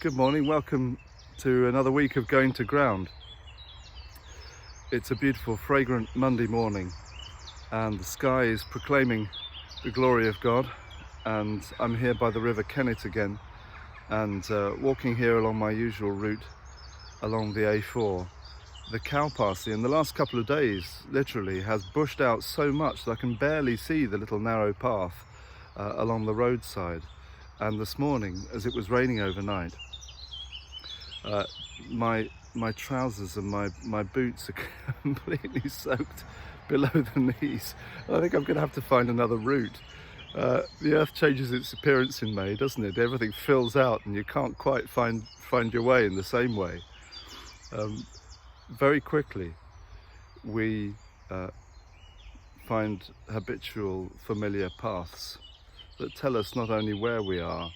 Good morning, welcome to another week of Going to Ground. It's a beautiful, fragrant Monday morning and the sky is proclaiming the glory of God, and I'm here by the River Kennet again and walking here along my usual route along the A4. The cow pasture in the last couple of days literally has bushed out so much that I can barely see the little narrow path along the roadside. And this morning, as it was raining overnight, my trousers and my boots are completely soaked below the knees. I think I'm going to have to find another route. The earth changes its appearance in May, doesn't it? Everything fills out and you can't quite find your way in the same way. Very quickly we find habitual, familiar paths that tell us not only where we are,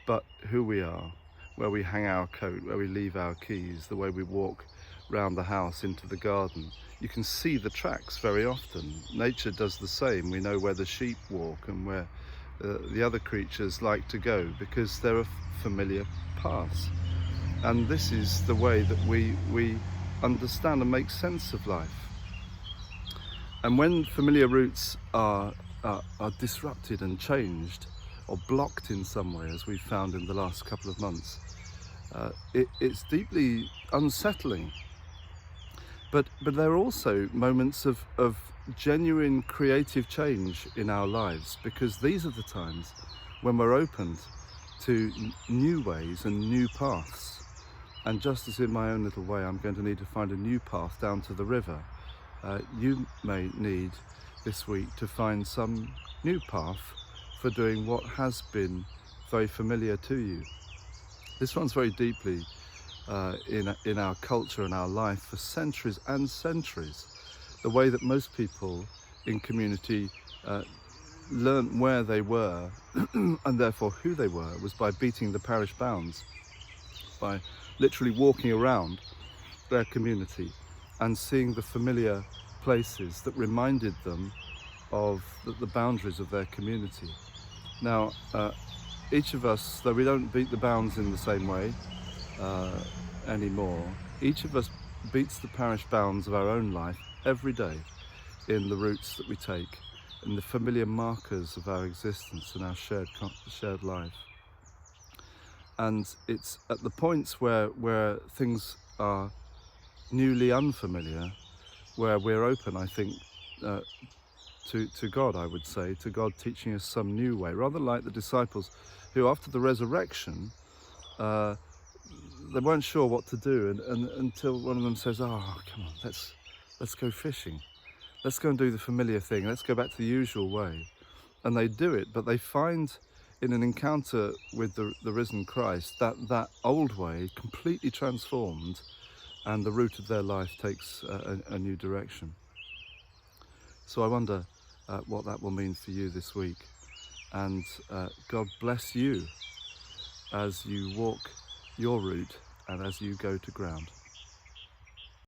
but who we are, where we hang our coat, where we leave our keys, the way we walk round the house into the garden. You can see the tracks very often. Nature does the same. We know where the sheep walk and where the other creatures like to go because there are familiar paths. And this is the way that we understand and make sense of life. And when familiar routes are disrupted and changed or blocked in some way, as we've found in the last couple of months, it's deeply unsettling. But there are also moments of genuine creative change in our lives, because these are the times when we're opened to new ways and new paths. And just as in my own little way, I'm going to need to find a new path down to the river, you may need this week to find some new path for doing what has been very familiar to you. This runs very deeply in our culture and our life for centuries and centuries. The way that most people in community learnt where they were and therefore who they were was by beating the parish bounds, by literally walking around their community and seeing the familiar places that reminded them of the boundaries of their community. Now, each of us, though we don't beat the bounds in the same way anymore, each of us beats the parish bounds of our own life every day in the routes that we take, in the familiar markers of our existence and our shared life. And it's at the points where things are newly unfamiliar, where we're open, I think, to God, I would say, to God teaching us some new way, rather like the disciples who after the resurrection, they weren't sure what to do and until one of them says, "Oh, come on, let's go fishing. Let's go and do the familiar thing. Let's go back to the usual way." And they do it, but they find in an encounter with the risen Christ that old way completely transformed, and the route of their life takes a new direction. So I wonder what that will mean for you this week. And God bless you as you walk your route and as you go to ground.